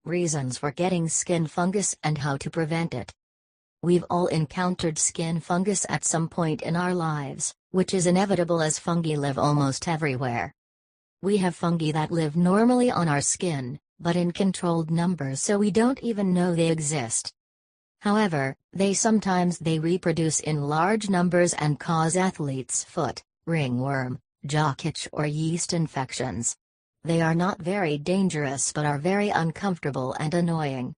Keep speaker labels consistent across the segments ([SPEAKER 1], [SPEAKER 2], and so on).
[SPEAKER 1] reasons for getting skin fungus and how to prevent it. We've all encountered skin fungus at some point in our lives, which is inevitable as fungi live almost everywhere. We have fungi that live normally on our skin, but in controlled numbers so we don't even know they exist. However, they sometimes reproduce in large numbers and cause athlete's foot, ringworm, jock itch or yeast infections. They are not very dangerous but are very uncomfortable and annoying.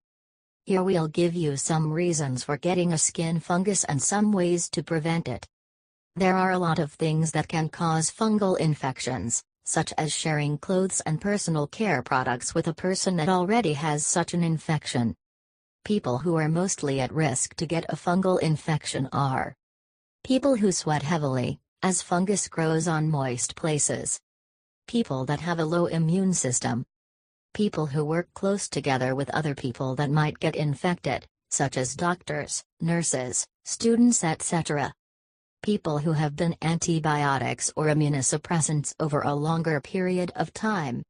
[SPEAKER 1] Here we'll give you some reasons for getting a skin fungus and some ways to prevent it. There are a lot of things that can cause fungal infections, such as sharing clothes and personal care products with a person that already has such an infection. People who are mostly at risk to get a fungal infection are people who sweat heavily, as fungus grows on moist places. People that have a low immune system. People who work close together with other people that might get infected, such as doctors, nurses, students, etc. People who have been antibiotics or immunosuppressants over a longer period of time.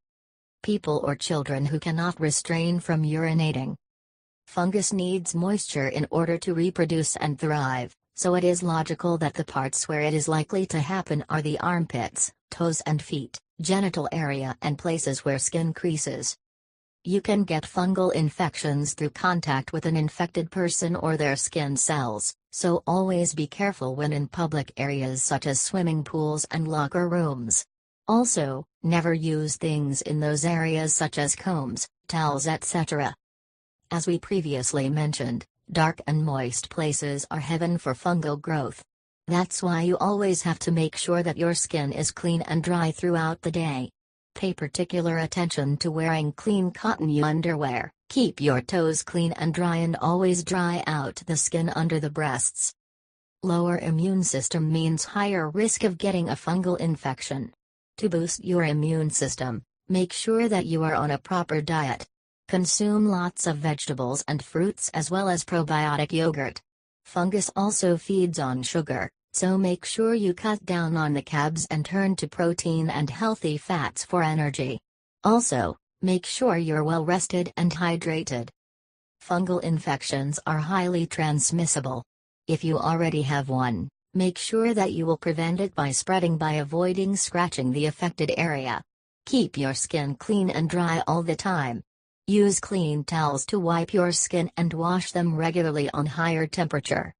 [SPEAKER 1] People or children who cannot restrain from urinating. Fungus needs moisture in order to reproduce and thrive, so it is logical that the parts where it is likely to happen are the armpits, toes and feet, genital area and places where skin creases. You can get fungal infections through contact with an infected person or their skin cells, so always be careful when in public areas such as swimming pools and locker rooms. Also, never use things in those areas such as combs, towels, etc. As we previously mentioned, dark and moist places are heaven for fungal growth. That's why you always have to make sure that your skin is clean and dry throughout the day. Pay particular attention to wearing clean cotton underwear, keep your toes clean and dry and always dry out the skin under the breasts. Lower immune system means higher risk of getting a fungal infection. To boost your immune system, make sure that you are on a proper diet. Consume lots of vegetables and fruits as well as probiotic yogurt. Fungus also feeds on sugar, so make sure you cut down on the carbs and turn to protein and healthy fats for energy. Also, make sure you're well rested and hydrated. Fungal infections are highly transmissible. If you already have one, make sure that you will prevent it by spreading by avoiding scratching the affected area. Keep your skin clean and dry all the time. Use clean towels to wipe your skin and wash them regularly on higher temperature.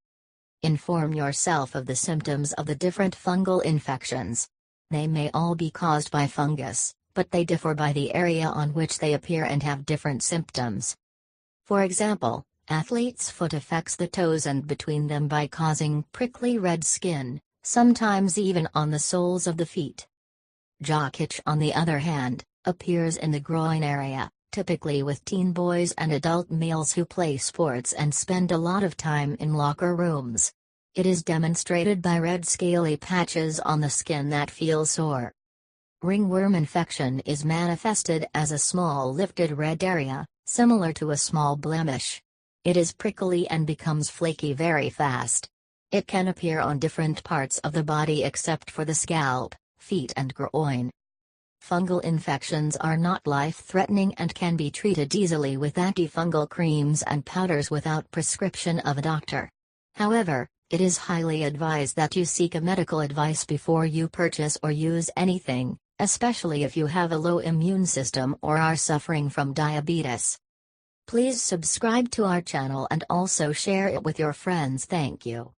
[SPEAKER 1] Inform yourself of the symptoms of the different fungal infections. They may all be caused by fungus, but they differ by the area on which they appear and have different symptoms. For example, athlete's foot affects the toes and between them by causing prickly red skin, sometimes even on the soles of the feet. Jock itch, on the other hand, appears in the groin area, typically with teen boys and adult males who play sports and spend a lot of time in locker rooms. It is demonstrated by red scaly patches on the skin that feel sore. Ringworm infection is manifested as a small lifted red area, similar to a small blemish. It is prickly and becomes flaky very fast. It can appear on different parts of the body except for the scalp, feet and groin. Fungal infections are not life-threatening and can be treated easily with antifungal creams and powders without prescription of a doctor. However, it is highly advised that you seek a medical advice before you purchase or use anything, especially if you have a low immune system or are suffering from diabetes. Please subscribe to our channel and also share it with your friends. Thank you.